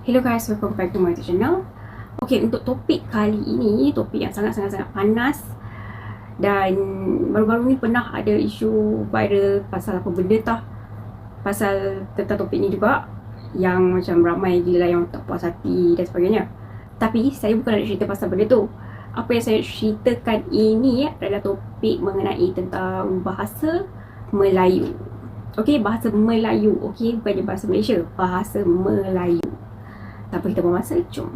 Hello guys, welcome back to my channel. Okay, untuk topik kali ini, topik yang sangat-sangat panas. Dan baru-baru ni pernah ada isu viral pasal apa benda tah. Pasal tentang topik ni juga, yang macam ramai gila yang tak puas hati dan sebagainya. Tapi saya bukan nak cerita pasal benda tu. Apa yang saya ceritakan ini adalah topik mengenai tentang bahasa Melayu. Okay, bahasa Melayu. Okay, bukannya bahasa Malaysia, bahasa Melayu. Tanpa kita buang masa, jom.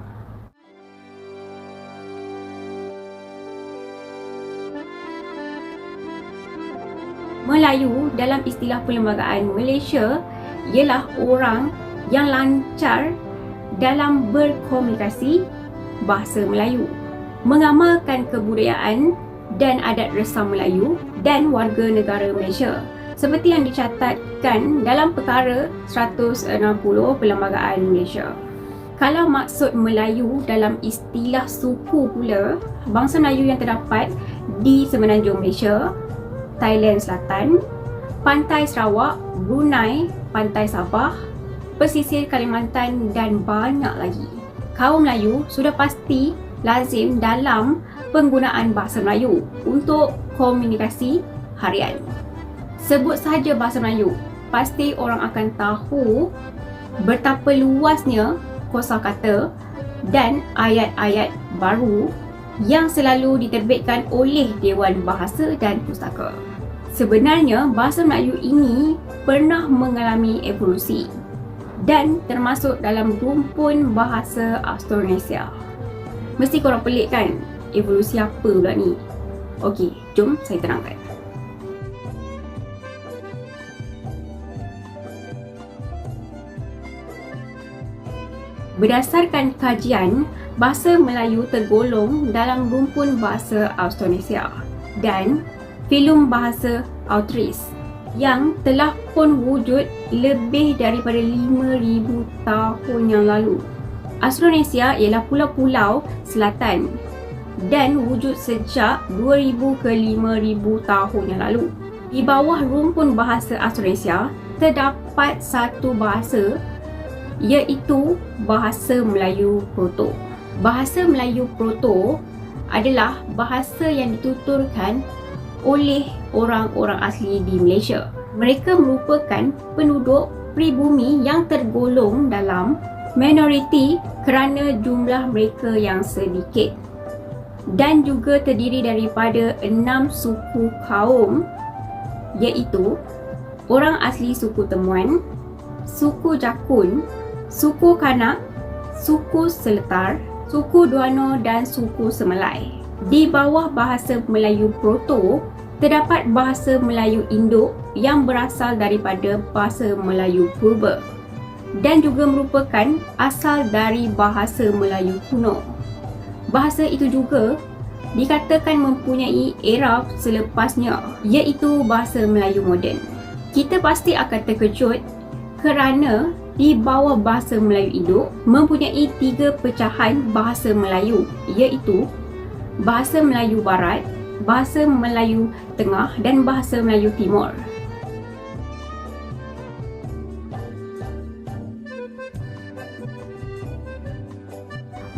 Melayu dalam istilah perlembagaan Malaysia ialah orang yang lancar dalam berkomunikasi bahasa Melayu, mengamalkan kebudayaan dan adat resam Melayu dan warga negara Malaysia, seperti yang dicatatkan dalam Perkara 160 Perlembagaan Malaysia. Kalau maksud Melayu dalam istilah suku pula, bangsa Melayu yang terdapat di Semenanjung Malaysia, Thailand Selatan, Pantai Sarawak, Brunei, Pantai Sabah, pesisir Kalimantan dan banyak lagi. Kaum Melayu sudah pasti lazim dalam penggunaan bahasa Melayu untuk komunikasi harian. Sebut sahaja bahasa Melayu, pasti orang akan tahu betapa luasnya kosakata dan ayat-ayat baru yang selalu diterbitkan oleh Dewan Bahasa dan Pustaka. Sebenarnya, bahasa Melayu ini pernah mengalami evolusi dan termasuk dalam rumpun bahasa Austronesia. Mesti korang pelik kan? Evolusi apa pula ni? Okey, jom saya terangkan. Berdasarkan kajian, bahasa Melayu tergolong dalam rumpun bahasa Austronesia dan filem bahasa Autris yang telah pun wujud lebih daripada 5,000 tahun yang lalu. Austronesia ialah pulau-pulau selatan dan wujud sejak 2,000 ke 5,000 tahun yang lalu. Di bawah rumpun bahasa Austronesia terdapat satu bahasa, iaitu bahasa Melayu Proto. Bahasa Melayu Proto adalah bahasa yang dituturkan oleh orang-orang asli di Malaysia. Mereka merupakan penduduk pribumi yang tergolong dalam minoriti kerana jumlah mereka yang sedikit dan juga terdiri daripada 6 suku kaum, iaitu orang asli suku Temuan, suku Jakun, suku Kanak, suku Seletar, suku Duano dan suku Semelai. Di bawah bahasa Melayu Proto, terdapat bahasa Melayu Induk yang berasal daripada bahasa Melayu Purba dan juga merupakan asal dari bahasa Melayu kuno. Bahasa itu juga dikatakan mempunyai era selepasnya, iaitu bahasa Melayu moden. Kita pasti akan terkejut kerana di bawah bahasa Melayu Induk mempunyai 3 pecahan bahasa Melayu, iaitu bahasa Melayu Barat, bahasa Melayu Tengah dan bahasa Melayu Timur.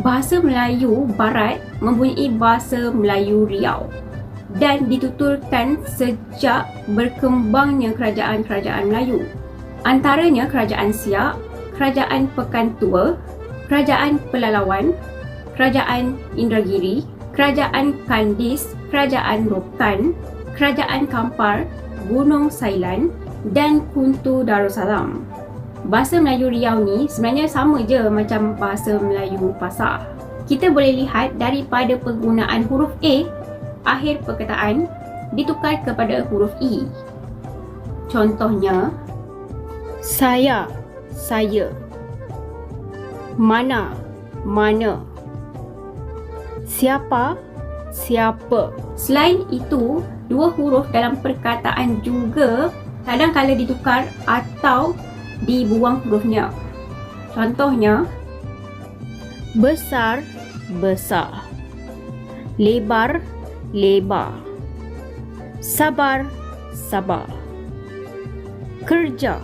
Bahasa Melayu Barat mempunyai bahasa Melayu Riau dan dituturkan sejak berkembangnya kerajaan-kerajaan Melayu. Antaranya Kerajaan Siak, Kerajaan Pekan Tua, Kerajaan Pelalawan, Kerajaan Indragiri, Kerajaan Kandis, Kerajaan Rokan, Kerajaan Kampar, Gunung Sailan dan Kuntu Darussalam. Bahasa Melayu Riau ni sebenarnya sama je macam bahasa Melayu Pasar. Kita boleh lihat daripada penggunaan huruf A akhir perkataan ditukar kepada huruf E. Contohnya, saya, saya. Mana, mana. Siapa, siapa. Selain itu, 2 huruf dalam perkataan juga kadang-kala ditukar atau dibuang hurufnya. Contohnya, besar, besar. Lebar, lebar. Sabar, sabar. Kerja,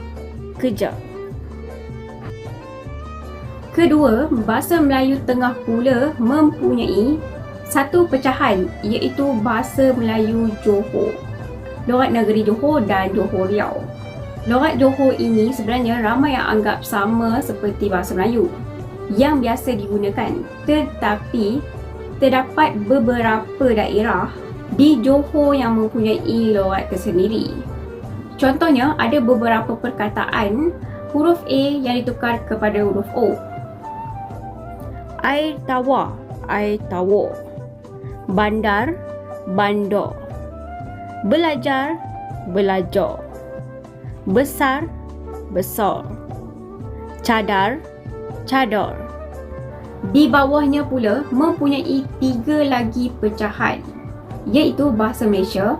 kerja. Kedua, bahasa Melayu Tengah pula mempunyai satu pecahan, iaitu bahasa Melayu Johor, Lorat Negeri Johor dan Johor Riau. Lorat Johor ini sebenarnya ramai yang anggap sama seperti bahasa Melayu yang biasa digunakan, tetapi terdapat beberapa daerah di Johor yang mempunyai lorat tersendiri. Contohnya, ada beberapa perkataan huruf A yang ditukar kepada huruf O. Air tawar, air tawar. Bandar, bandar. Belajar, belajar. Besar, besar. Cadar, cadar. Di bawahnya pula mempunyai 3 lagi pecahan, iaitu bahasa Malaysia,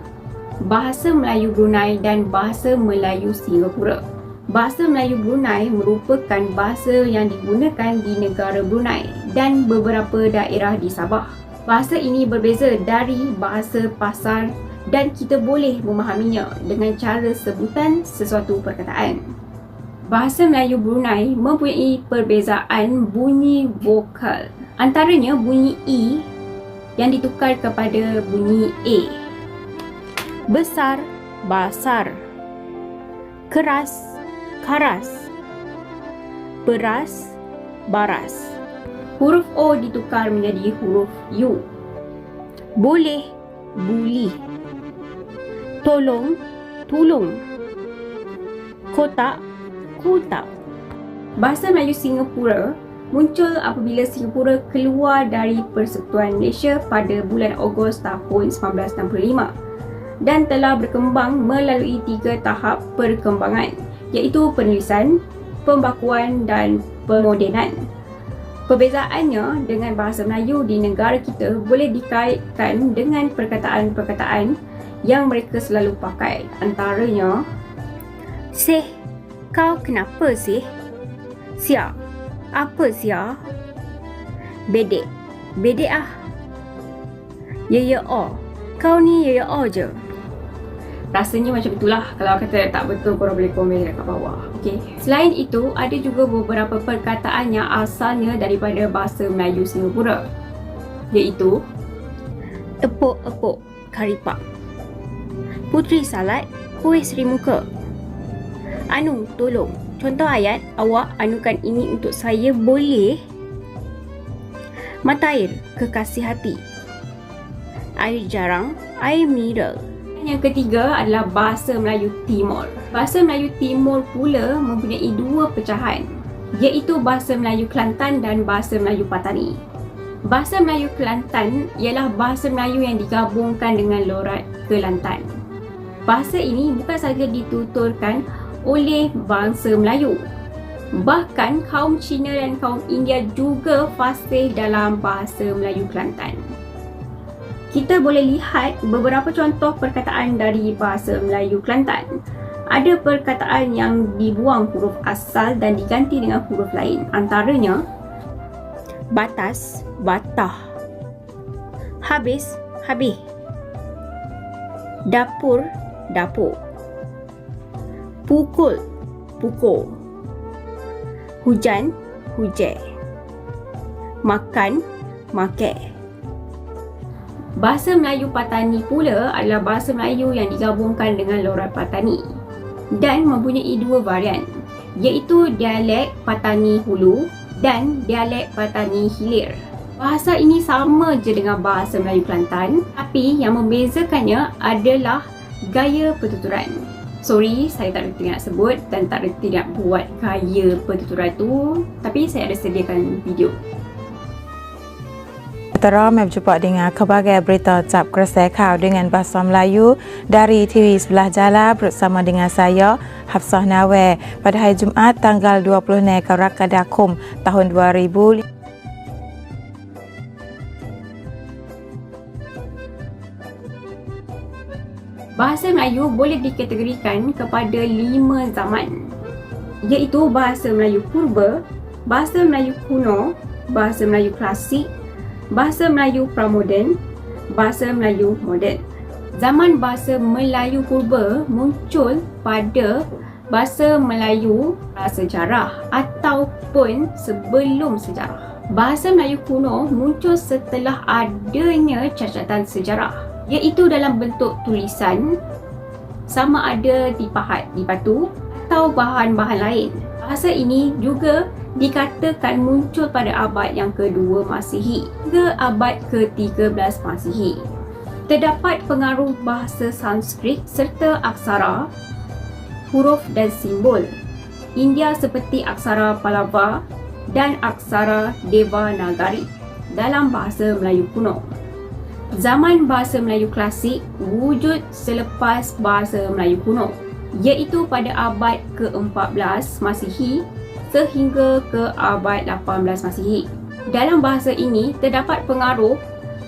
bahasa Melayu Brunei dan bahasa Melayu Singapura. Bahasa Melayu Brunei merupakan bahasa yang digunakan di negara Brunei dan beberapa daerah di Sabah. Bahasa ini berbeza dari bahasa pasar dan kita boleh memahaminya dengan cara sebutan sesuatu perkataan. Bahasa Melayu Brunei mempunyai perbezaan bunyi vokal. Antaranya bunyi E yang ditukar kepada bunyi A. Besar, basar. Keras, karas. Beras, baras. Huruf O ditukar menjadi huruf U. Boleh, buli. Tolong, tulung. Kotak, kotak. Bahasa Melayu Singapura muncul apabila Singapura keluar dari Persekutuan Malaysia pada bulan Ogos tahun 1965 dan telah berkembang melalui 3 tahap perkembangan, iaitu penulisan, pembakuan dan pemodenan. Perbezaannya dengan bahasa Melayu di negara kita boleh dikaitkan dengan perkataan-perkataan yang mereka selalu pakai. Antaranya, Seh, kau kenapa sih? Sia, apa sia? Bedek, bedek ah. Ya oh, kau ni ya je. Rasanya macam itulah. Kalau kata tak betul, korang boleh komen dekat bawah. Okay. Selain itu, ada juga beberapa perkataan yang asalnya daripada bahasa Melayu Singapura, iaitu epok-epok, karipap. Puteri salat, kuih seri muka. Anu, tolong. Contoh ayat, awak anukan ini untuk saya boleh? Mata air, kekasih hati. Air jarang, air mineral. Yang ketiga adalah bahasa Melayu Timur. Bahasa Melayu Timur pula mempunyai 2 pecahan, iaitu bahasa Melayu Kelantan dan bahasa Melayu Patani. Bahasa Melayu Kelantan ialah bahasa Melayu yang digabungkan dengan lorat Kelantan. Bahasa ini bukan sahaja dituturkan oleh bangsa Melayu, bahkan kaum Cina dan kaum India juga fasih dalam bahasa Melayu Kelantan. Kita boleh lihat beberapa contoh perkataan dari bahasa Melayu Kelantan. Ada perkataan yang dibuang huruf asal dan diganti dengan huruf lain. Antaranya, batas, batah. Habis, habis. Dapur, dapur. Pukul, pukul. Hujan, hujan. Makan, makan. Bahasa Melayu Patani pula adalah bahasa Melayu yang digabungkan dengan lorat Patani dan mempunyai 2 varian, iaitu dialek Patani Hulu dan dialek Patani Hilir. Bahasa ini sama je dengan bahasa Melayu Kelantan, tapi yang membezakannya adalah gaya pertuturan. Sorry, saya tak reti nak sebut dan tak reti nak buat gaya pertuturan tu, tapi saya ada sediakan video. Ramai berjumpa dengan pelbagai berita cap kerasaข่าว dengan bahasa Melayu dari TV Sebelah Jala bersama dengan saya Hafsah Nawir pada hari Jumaat tanggal 20 Karakodakum tahun 2000. Bahasa Melayu boleh dikategorikan kepada 5 zaman, iaitu bahasa Melayu Purba, bahasa Melayu Kuno, bahasa Melayu Klasik, bahasa Melayu Pramoden, bahasa Melayu Moden. Zaman bahasa Melayu Purba muncul pada bahasa Melayu prasejarah ataupun sebelum sejarah. Bahasa Melayu kuno muncul setelah adanya cacatan sejarah, iaitu dalam bentuk tulisan, sama ada dipahat di batu atau bahan-bahan lain. Bahasa ini juga dikatakan muncul pada abad yang kedua Masihi hingga abad ke-13 Masihi. Terdapat pengaruh bahasa Sanskrit serta aksara, huruf dan simbol India seperti aksara Pallava dan aksara Devanagari dalam bahasa Melayu kuno. Zaman bahasa Melayu klasik wujud selepas bahasa Melayu kuno, iaitu pada abad ke-14 Masihi sehingga ke abad 18 Masihi. Dalam bahasa ini terdapat pengaruh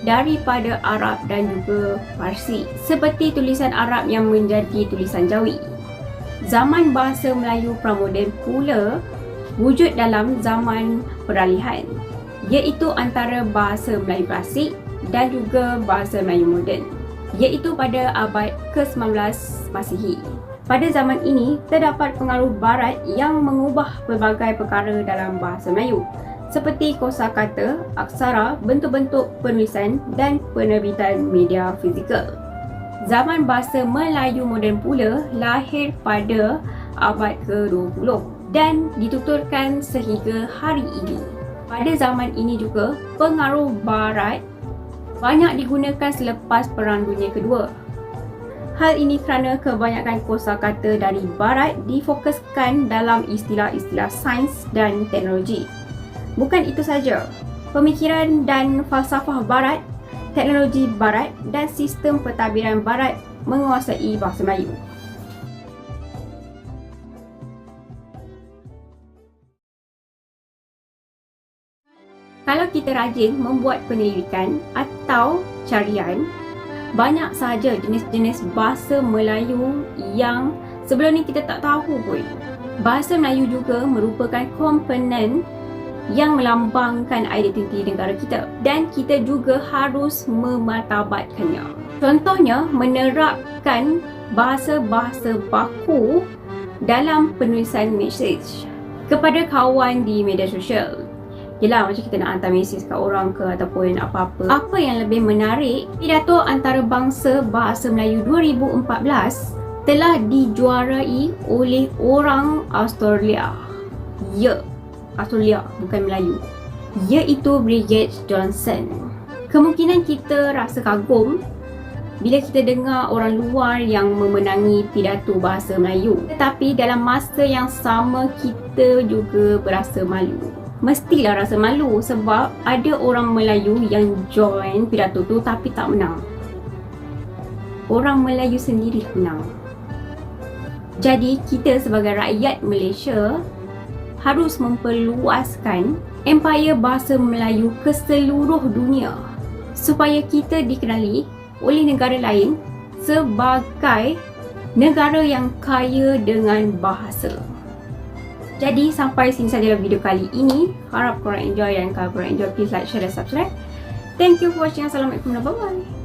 daripada Arab dan juga Parsi, seperti tulisan Arab yang menjadi tulisan Jawi. Zaman bahasa Melayu pramoden pula wujud dalam zaman peralihan, iaitu antara bahasa Melayu klasik dan juga bahasa Melayu moden, iaitu pada abad ke-19 Masihi. Pada zaman ini, terdapat pengaruh barat yang mengubah pelbagai perkara dalam bahasa Melayu, seperti kosakata, aksara, bentuk-bentuk penulisan dan penerbitan media fizikal. Zaman bahasa Melayu moden pula lahir pada abad ke-20 dan dituturkan sehingga hari ini. Pada zaman ini juga, pengaruh barat banyak digunakan selepas Perang Dunia Kedua. Hal ini kerana kebanyakan kosakata dari barat difokuskan dalam istilah-istilah sains dan teknologi. Bukan itu saja, pemikiran dan falsafah barat, teknologi barat dan sistem pentadbiran barat menguasai bahasa Melayu. Kalau kita rajin membuat penyelidikan atau carian, banyak sahaja jenis-jenis bahasa Melayu yang sebelum ni kita tak tahu pun. Bahasa Melayu juga merupakan komponen yang melambangkan identiti negara kita dan kita juga harus memartabatkannya. Contohnya, menerapkan bahasa-bahasa baku dalam penulisan mesej kepada kawan di media sosial. Yelah, macam kita nak hantar mesej kat orang ke ataupun apa-apa. Apa yang lebih menarik, pidato antarabangsa bahasa Melayu 2014 telah dijuarai oleh orang Australia. Ya, Australia, bukan Melayu. Iaitu Bridget Johnson. Kemungkinan kita rasa kagum bila kita dengar orang luar yang memenangi pidato bahasa Melayu. Tetapi dalam masa yang sama kita juga berasa malu. Mestilah rasa malu sebab ada orang Melayu yang join pidato tu tapi tak menang. Orang Melayu sendiri menang. Jadi kita sebagai rakyat Malaysia harus memperluaskan empayar bahasa Melayu ke seluruh dunia supaya kita dikenali oleh negara lain sebagai negara yang kaya dengan bahasa. Jadi sampai sini saja video kali ini. Harap korang enjoy dan kalau korang enjoy please like, share dan subscribe. Thank you for watching. Assalamualaikum dan bye-bye.